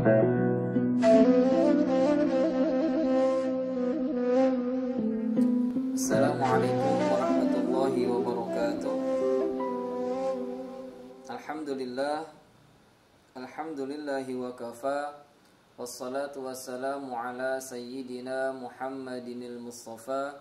Assalamualaikum warahmatullahi wabarakatuh. Alhamdulillahi wa kafa. Wassalatu wassalamu ala sayyidina Muhammadinil Mustafa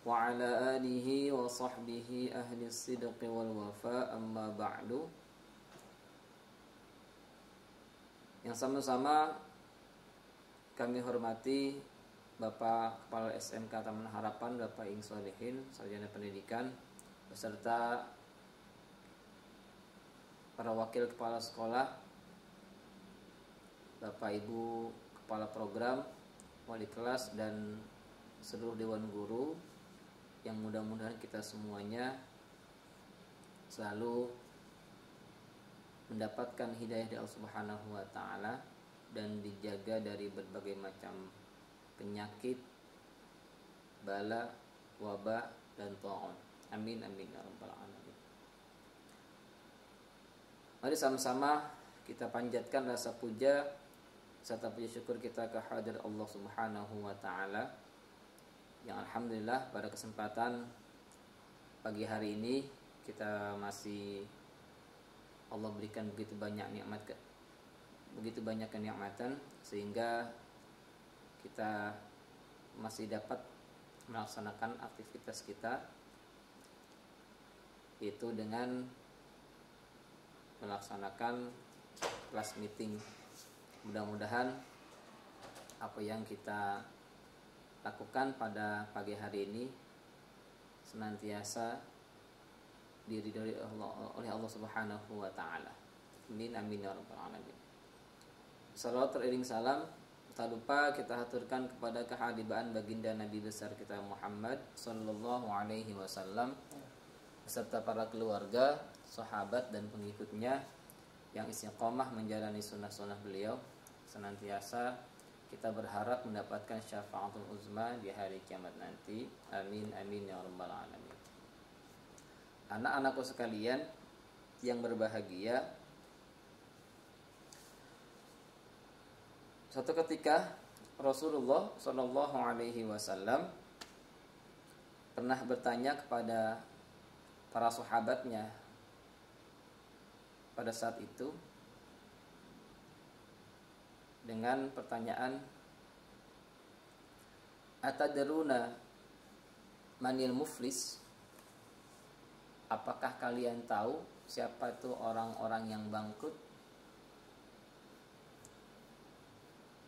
wa ala alihi wa sahbihi ahli sidqi wal wafa, amma ba'du. Yang sama-sama kami hormati Bapak Kepala SMK Taman Harapan, Bapak Ing Solihin, Sarjana Pendidikan, beserta para wakil kepala sekolah, Bapak Ibu Kepala Program, wali kelas, dan seluruh Dewan Guru, yang mudah-mudahan kita semuanya selalu mendapatkan hidayah dari Allah Subhanahu wa Ta'ala dan dijaga dari berbagai macam penyakit, bala, wabah, dan ta'un. Amin amin ya rabbal alamin. Mari sama-sama kita panjatkan rasa puja serta puji syukur kita kehadirat Allah Subhanahu wa Ta'ala, yang alhamdulillah pada kesempatan pagi hari ini kita masih Allah berikan begitu banyak kenikmatan sehingga kita masih dapat melaksanakan aktivitas kita, yaitu dengan melaksanakan kelas meeting. Mudah-mudahan apa yang kita lakukan pada pagi hari ini senantiasa diridhoi oleh Allah Subhanahu wa Ta'ala. Amin amin ya rabbal alamin. Salawat teriring salam tak lupa kita haturkan kepada kehadiran baginda Nabi besar kita Muhammad sallallahu alaihi wasallam beserta para keluarga, sahabat, dan pengikutnya yang istiqomah menjalani sunnah-sunnah beliau. Senantiasa kita berharap mendapatkan syafaatul uzma di hari kiamat nanti. Amin amin ya rabbal alamin. Anak-anakku sekalian yang berbahagia, suatu ketika Rasulullah Shallallahu Alaihi Wasallam pernah bertanya kepada para sahabatnya pada saat itu dengan pertanyaan, atadruna manil muflis? Apakah kalian tahu siapa itu orang-orang yang bangkrut?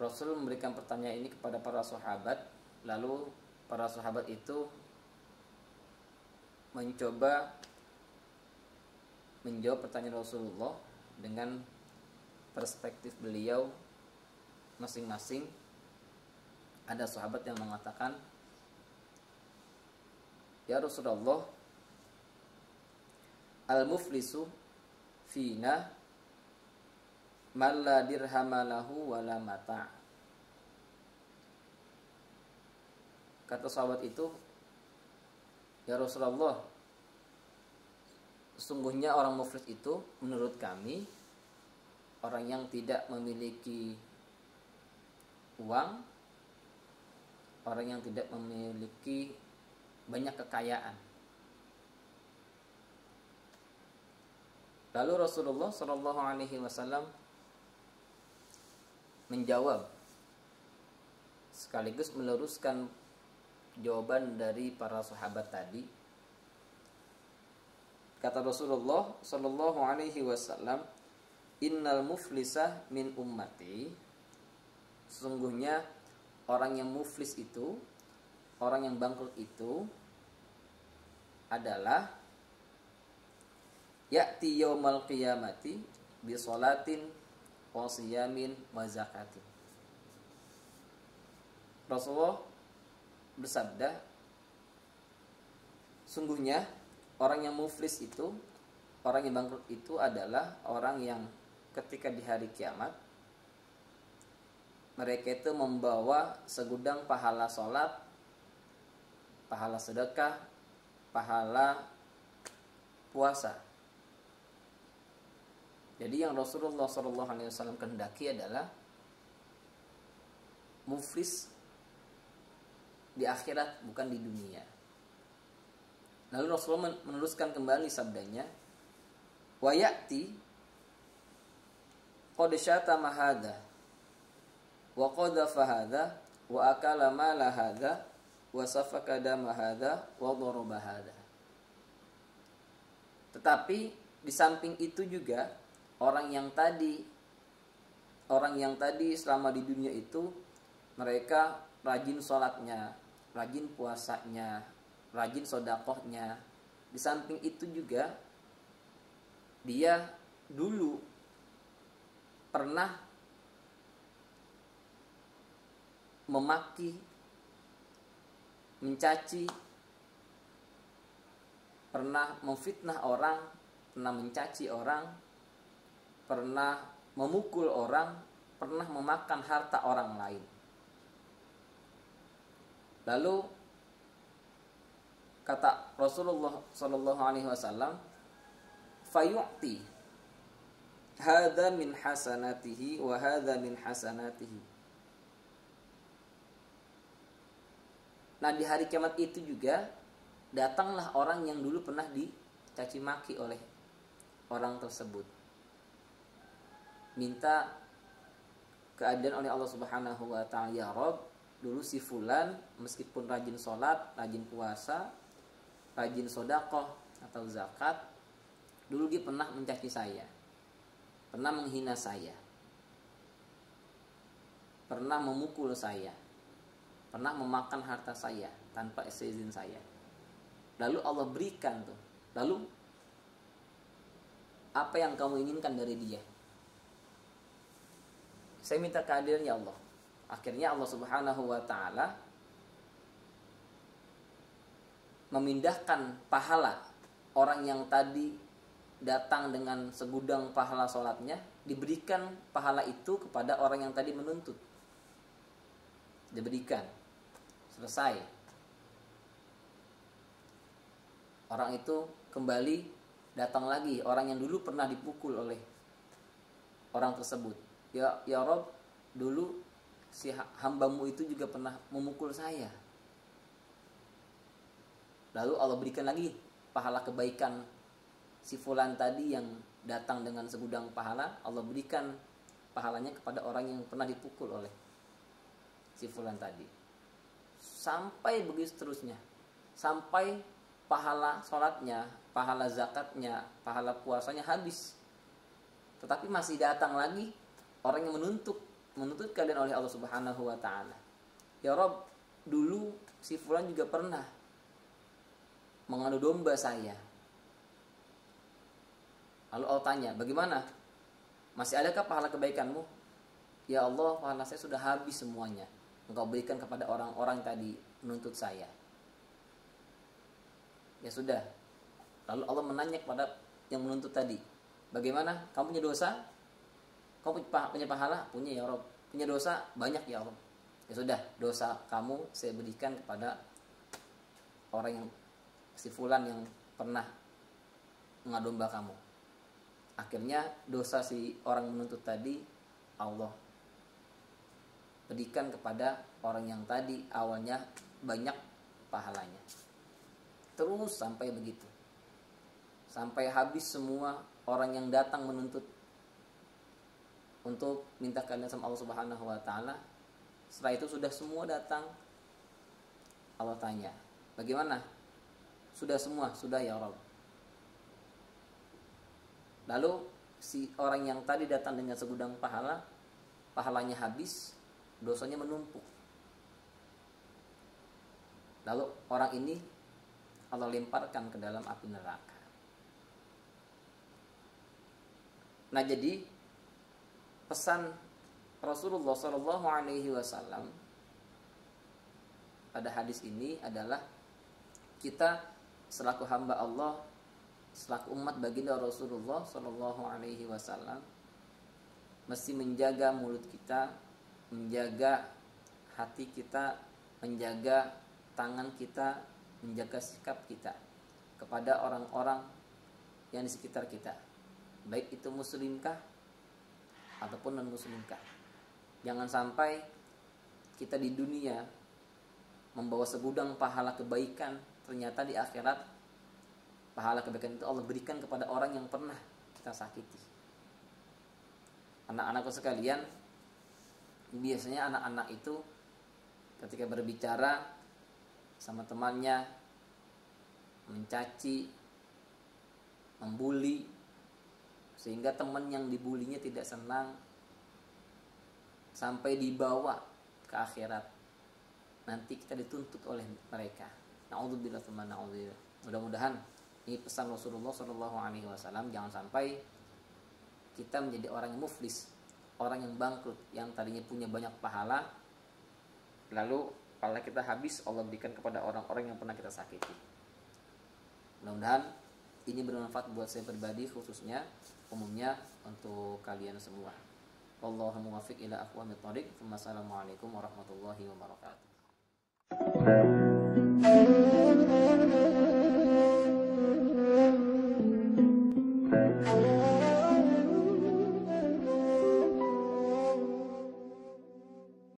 Rasul memberikan pertanyaan ini kepada para sahabat, lalu para sahabat itu mencoba menjawab pertanyaan Rasulullah dengan perspektif beliau masing-masing. Ada sahabat yang mengatakan, ya Rasulullah, al-muflisu fina man la dirhamalahu wala mata'. Kata sahabat itu, ya Rasulullah, sesungguhnya orang muflis itu menurut kami orang yang tidak memiliki uang, orang yang tidak memiliki banyak kekayaan. Lalu Rasulullah Shallallahu Alaihi Wasallam menjawab sekaligus meluruskan jawaban dari para sahabat tadi. Kata Rasulullah Shallallahu Alaihi Wasallam, innal muflisah min ummati. Sesungguhnya orang yang muflis itu, orang yang bangkrut itu adalah ya'ti yaumal qiyamati bi sholatin wa siyamin wa zakatin. Rasulullah bersabda, sungguhnya orang yang muflis itu, orang yang bangkrut itu adalah orang yang ketika di hari kiamat mereka itu membawa segudang pahala sholat, pahala sedekah, pahala puasa. Jadi yang Rasulullah SAW kehendaki adalah muflis di akhirat, bukan di dunia. Lalu Rasulullah meneruskan kembali sabdanya, wa ya'ti qad syatama hadza wa qadhafa hadza wa akala mala hadza wa safaka dama hadza wa daraba hadza. Tetapi di samping itu juga orang yang tadi selama di dunia itu mereka rajin sholatnya, rajin puasanya, rajin sodakohnya. Di samping itu juga dia dulu pernah memaki, mencaci, pernah memfitnah orang, pernah mencaci orang, pernah memukul orang, pernah memakan harta orang lain. Lalu kata Rasulullah sallallahu alaihi wasallam, fayu'ti hadza min hasanatihi wa hadza min hasanatihi. Nah, di hari kiamat itu juga datanglah orang yang dulu pernah dicaci maki oleh orang tersebut, minta keadilan oleh Allah Subhanahu wa taala. Ya Rabb, dulu si fulan meskipun rajin sholat, rajin puasa, rajin sodakoh atau zakat, dulu dia pernah mencaci saya, pernah menghina saya, pernah memukul saya, pernah memakan harta saya tanpa seizin saya. Lalu Allah berikan tuh. Lalu apa yang kamu inginkan dari dia? Saya minta keadilan ya Allah. Akhirnya Allah Subhanahu wa taala memindahkan pahala orang yang tadi datang dengan segudang pahala sholatnya, diberikan pahala itu kepada orang yang tadi menuntut. Diberikan. Selesai. Orang itu kembali datang lagi, orang yang dulu pernah dipukul oleh orang tersebut. Ya Rob, dulu si hambamu itu juga pernah memukul saya. Lalu Allah berikan lagi pahala kebaikan si fulan tadi yang datang dengan segudang pahala, Allah berikan pahalanya kepada orang yang pernah dipukul oleh si fulan tadi. Sampai begitu seterusnya. Sampai pahala sholatnya, pahala zakatnya, pahala puasanya habis. Tetapi masih datang lagi orang yang menuntut keadilan oleh Allah Subhanahu wa taala. Ya Rob, dulu si fulan juga pernah mengadu domba saya. Lalu Allah tanya, bagaimana? Masih adakah pahala kebaikanmu? Ya Allah, pahala saya sudah habis semuanya. Engkau berikan kepada orang-orang tadi menuntut saya. Ya sudah. Lalu Allah menanya kepada yang menuntut tadi, bagaimana? Kamu punya dosa? Kamu punya pahala? Punya ya Rob. Punya dosa? Banyak ya Rob. Ya sudah, dosa kamu saya berikan kepada orang yang si fulan yang pernah mengadu domba kamu. Akhirnya dosa si orang menuntut tadi Allah berikan kepada orang yang tadi awalnya banyak pahalanya. Terus sampai begitu. Sampai habis semua orang yang datang menuntut untuk minta keadilan sama Allah Subhanahu wa taala. Setelah itu sudah semua datang, Allah tanya, bagaimana? Sudah semua? Sudah ya Rabb. Lalu si orang yang tadi datang dengan segudang pahala, pahalanya habis, dosanya menumpuk. Lalu orang ini Allah lemparkan ke dalam api neraka. Nah, jadi pesan Rasulullah Shallallahu Alaihi Wasallam pada hadis ini adalah kita selaku hamba Allah, selaku umat baginda Rasulullah Shallallahu Alaihi Wasallam mesti menjaga mulut kita, menjaga hati kita, menjaga tangan kita, menjaga sikap kita kepada orang-orang yang di sekitar kita, baik itu muslimkah ataupun non muslimkah. Jangan sampai kita di dunia membawa segudang pahala kebaikan, ternyata di akhirat pahala kebaikan itu Allah berikan kepada orang yang pernah kita sakiti. Anak-anakku sekalian, biasanya anak-anak itu ketika berbicara sama temannya mencaci, membuli, sehingga teman yang dibulinya tidak senang, sampai dibawa ke akhirat. Nanti kita dituntut oleh mereka. Na'udzubillah tsumma na'udzubillah. Mudah-mudahan ini pesan Rasulullah SAW, jangan sampai kita menjadi orang yang muflis, orang yang bangkrut, yang tadinya punya banyak pahala, lalu pahala kita habis Allah berikan kepada orang-orang yang pernah kita sakiti. Mudah-mudahan ini bermanfaat buat saya pribadi, khususnya umumnya untuk kalian semua. Wallahu muwaffiq ila aqwamit thoriq. Wassalamualaikum warahmatullahi wabarakatuh.